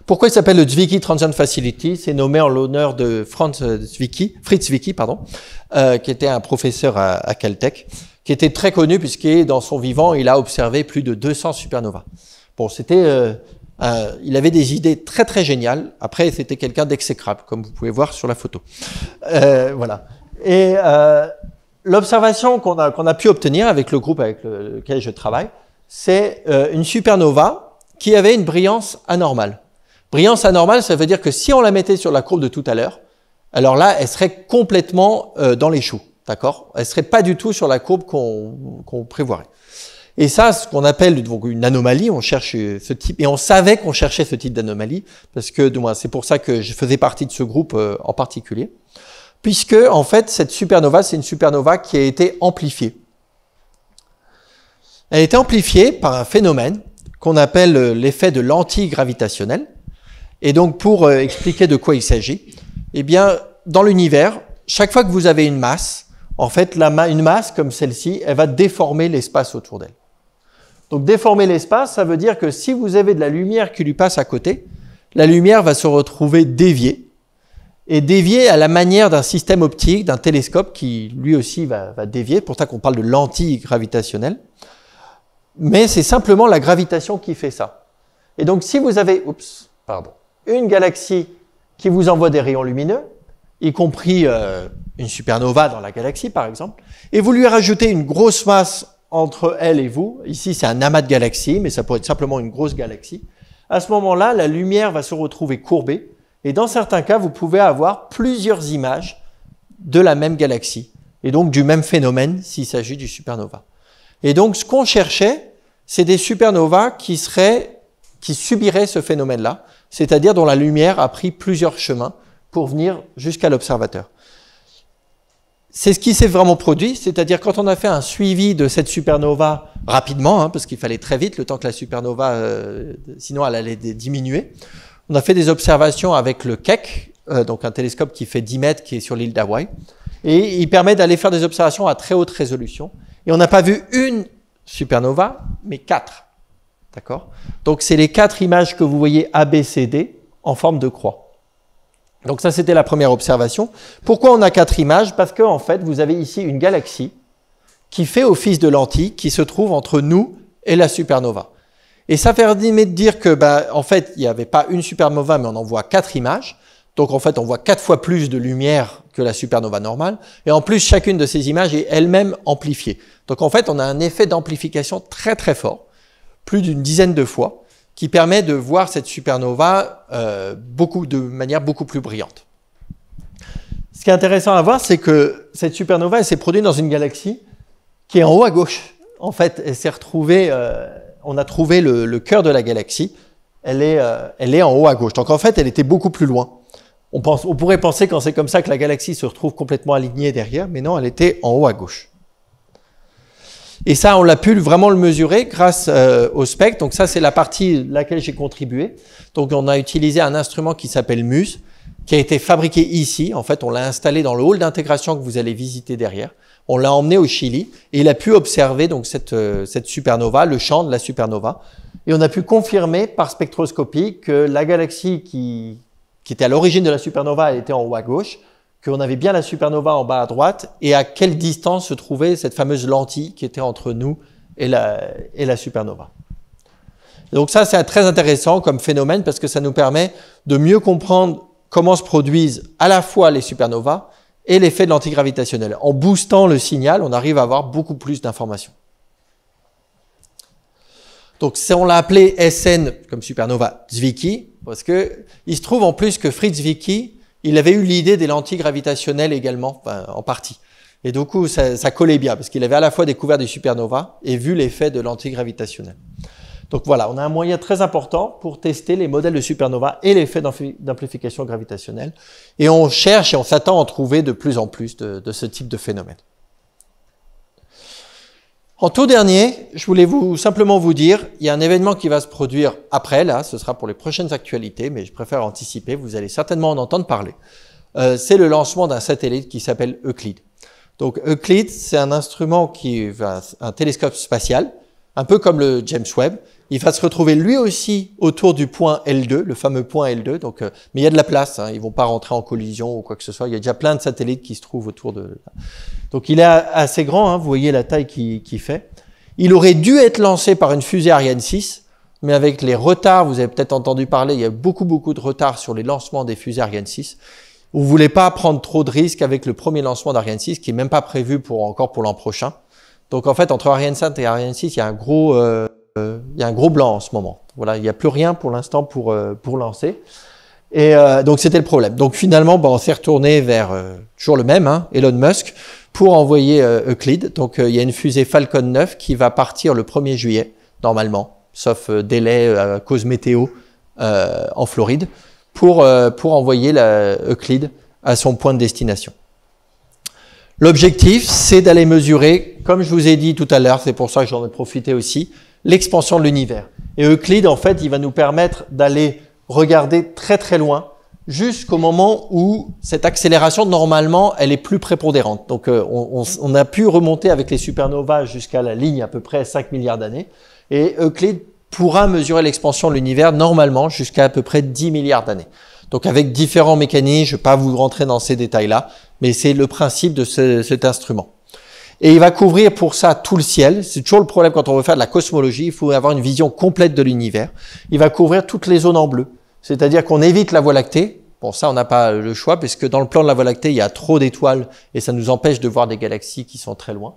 Pourquoi il s'appelle le Zwicky Transition Facility ? C'est nommé en l'honneur de Fritz Zwicky, qui était un professeur à Caltech, qui était très connu puisqu'il, dans son vivant, il a observé plus de 200 supernovas. Bon, il avait des idées très très géniales. Après, c'était quelqu'un d'exécrable, comme vous pouvez voir sur la photo. Voilà. Et l'observation qu'on a pu obtenir avec le groupe avec lequel je travaille, c'est une supernova qui avait une brillance anormale. Brillance anormale, ça veut dire que si on la mettait sur la courbe de tout à l'heure, alors là, elle serait complètement dans les choux, d'accord ? Elle serait pas du tout sur la courbe qu'on prévoirait. Et ça, ce qu'on appelle donc une anomalie, on cherche ce type, et on savait qu'on cherchait ce type d'anomalie, parce que c'est pour ça que je faisais partie de ce groupe en particulier, puisque en fait, cette supernova, c'est une supernova qui a été amplifiée. Elle a été amplifiée par un phénomène qu'on appelle l'effet de lentille gravitationnelle. Et donc, pour expliquer de quoi il s'agit, eh bien, dans l'univers, chaque fois que vous avez une masse, en fait, une masse comme celle-ci, elle va déformer l'espace autour d'elle. Donc, déformer l'espace, ça veut dire que si vous avez de la lumière qui lui passe à côté, la lumière va se retrouver déviée, et déviée à la manière d'un système optique, d'un télescope qui, lui aussi, va dévier. C'est pour ça qu'on parle de lentille gravitationnelle. Mais c'est simplement la gravitation qui fait ça. Et donc, si vous avez, une galaxie qui vous envoie des rayons lumineux, y compris une supernova dans la galaxie, par exemple, et vous lui rajoutez une grosse masse entre elle et vous, ici c'est un amas de galaxies, mais ça pourrait être simplement une grosse galaxie, À ce moment-là, la lumière va se retrouver courbée et dans certains cas, vous pouvez avoir plusieurs images de la même galaxie et donc du même phénomène s'il s'agit du supernova. Et donc, ce qu'on cherchait, c'est des supernovas qui subiraient ce phénomène-là, c'est-à-dire dont la lumière a pris plusieurs chemins pour venir jusqu'à l'observateur. C'est ce qui s'est vraiment produit, c'est-à-dire quand on a fait un suivi de cette supernova rapidement, parce qu'il fallait très vite, le temps que la supernova, sinon elle allait diminuer, on a fait des observations avec le Keck, donc un télescope qui fait 10 mètres, qui est sur l'île d'Hawaï, et il permet d'aller faire des observations à très haute résolution. Et on n'a pas vu une supernova, mais 4. D'accord ? Donc c'est les 4 images que vous voyez A, B, C, D en forme de croix. Donc ça, c'était la première observation. Pourquoi on a 4 images ? Parce qu'en fait, vous avez ici une galaxie qui fait office de lentille, qui se trouve entre nous et la supernova. Et ça permet de dire que, en fait, il n'y avait pas une supernova, mais on en voit 4 images. Donc en fait, on voit 4 fois plus de lumière que la supernova normale. Et en plus, chacune de ces images est elle-même amplifiée. Donc en fait, on a un effet d'amplification très très fort, plus d'une dizaine de fois, qui permet de voir cette supernova de manière beaucoup plus brillante. Ce qui est intéressant à voir, c'est que cette supernova, elle s'est produite dans une galaxie qui est en haut à gauche. En fait, elle s'est retrouvée, on a trouvé le cœur de la galaxie, elle est en haut à gauche. Donc en fait, elle était beaucoup plus loin. On pourrait penser quand c'est comme ça que la galaxie se retrouve complètement alignée derrière, mais non, elle était en haut à gauche. Et ça, on l'a pu vraiment le mesurer grâce au spectre. Donc ça, c'est la partie à laquelle j'ai contribué. Donc on a utilisé un instrument qui s'appelle MUSE, qui a été fabriqué ici. En fait, on l'a installé dans le hall d'intégration que vous allez visiter derrière. On l'a emmené au Chili et il a pu observer donc cette supernova, le champ de la supernova. Et on a pu confirmer par spectroscopie que la galaxie qui était à l'origine de la supernova, elle était en haut à gauche, qu'on avait bien la supernova en bas à droite, et à quelle distance se trouvait cette fameuse lentille qui était entre nous et la supernova. Donc ça, c'est très intéressant comme phénomène parce que ça nous permet de mieux comprendre comment se produisent à la fois les supernovas et l'effet de l'antigravitationnel. En boostant le signal, on arrive à avoir beaucoup plus d'informations. Donc on l'a appelé SN comme supernova Zwicky, parce que il se trouve en plus que Fritz Zwicky, il avait eu l'idée des lentilles gravitationnelles également, en partie. Et du coup, ça collait bien, parce qu'il avait à la fois découvert des supernovas et vu l'effet de lentilles gravitationnelles. Donc voilà, on a un moyen très important pour tester les modèles de supernova et l'effet d'amplification gravitationnelle. Et on cherche et on s'attend à en trouver de plus en plus de ce type de phénomène. En tout dernier, je voulais simplement vous dire, il y a un événement qui va se produire après, là, ce sera pour les prochaines actualités, mais je préfère anticiper, vous allez certainement en entendre parler. C'est le lancement d'un satellite qui s'appelle Euclide. Donc Euclide, c'est un instrument un télescope spatial, un peu comme le James Webb. Il va se retrouver lui aussi autour du point L2, le fameux point L2. Donc, mais il y a de la place, ils vont pas rentrer en collision ou quoi que ce soit. Il y a déjà plein de satellites qui se trouvent autour de. Donc il est assez grand, vous voyez la taille qu'il fait. Il aurait dû être lancé par une fusée Ariane 6, mais avec les retards, vous avez peut-être entendu parler, il y a beaucoup de retards sur les lancements des fusées Ariane 6. On ne voulait pas prendre trop de risques avec le premier lancement d'Ariane 6, qui est même pas prévu encore pour l'an prochain. Donc en fait, entre Ariane 5 et Ariane 6, il y a un gros blanc en ce moment. Voilà, il n'y a plus rien pour l'instant pour lancer. Et donc c'était le problème. Donc finalement, on s'est retourné vers toujours le même, Elon Musk, pour envoyer Euclide. Donc il y a une fusée Falcon 9 qui va partir le 1er juillet, normalement, sauf délai à cause météo en Floride, pour envoyer Euclide à son point de destination. L'objectif, c'est d'aller mesurer, comme je vous ai dit tout à l'heure, c'est pour ça que j'en ai profité aussi, l'expansion de l'univers. Et Euclide, en fait, il va nous permettre d'aller regarder très très loin, jusqu'au moment où cette accélération, normalement, elle est plus prépondérante. Donc, on a pu remonter avec les supernovas jusqu'à la ligne à peu près 5 milliards d'années. Et Euclide pourra mesurer l'expansion de l'univers, normalement, jusqu'à à peu près 10 milliards d'années. Donc, avec différents mécanismes, je ne vais pas vous rentrer dans ces détails-là, mais c'est le principe de cet instrument. Et il va couvrir pour ça tout le ciel. C'est toujours le problème quand on veut faire de la cosmologie, il faut avoir une vision complète de l'univers. Il va couvrir toutes les zones en bleu. C'est-à-dire qu'on évite la Voie lactée. Bon, ça, on n'a pas le choix, puisque dans le plan de la Voie lactée, il y a trop d'étoiles et ça nous empêche de voir des galaxies qui sont très loin.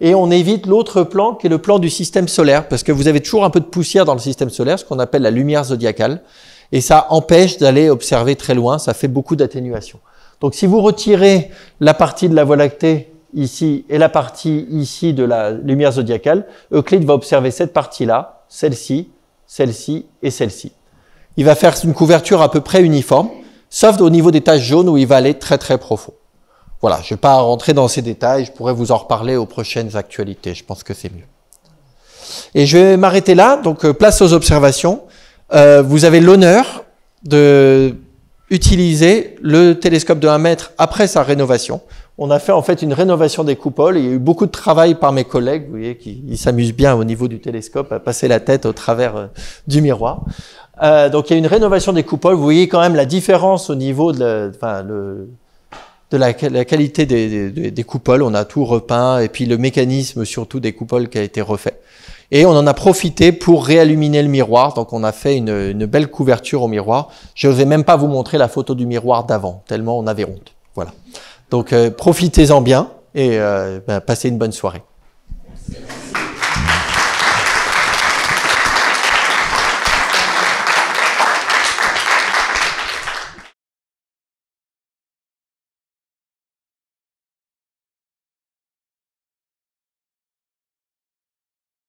Et on évite l'autre plan qui est le plan du système solaire, parce que vous avez toujours un peu de poussière dans le système solaire, ce qu'on appelle la lumière zodiacale, et ça empêche d'aller observer très loin, ça fait beaucoup d'atténuation. Donc si vous retirez la partie de la Voie lactée ici et la partie ici de la lumière zodiacale, Euclide va observer cette partie-là, celle-ci, celle-ci et celle-ci. Il va faire une couverture à peu près uniforme, sauf au niveau des taches jaunes où il va aller très très profond. Voilà, je ne vais pas rentrer dans ces détails, je pourrais vous en reparler aux prochaines actualités, je pense que c'est mieux. Et je vais m'arrêter là, donc place aux observations. Vous avez l'honneur de utiliser le télescope de 1 mètre après sa rénovation. On a fait en fait une rénovation des coupoles, il y a eu beaucoup de travail par mes collègues, vous voyez, qui s'amusent bien au niveau du télescope à passer la tête au travers du miroir. Donc il y a une rénovation des coupoles, vous voyez quand même la différence au niveau de la qualité des coupoles, on a tout repeint, et puis le mécanisme surtout des coupoles qui a été refait. Et on en a profité pour réilluminer le miroir, donc on a fait une belle couverture au miroir. Je ne vais même pas vous montrer la photo du miroir d'avant, tellement on avait honte. Voilà. Donc profitez-en bien et passez une bonne soirée.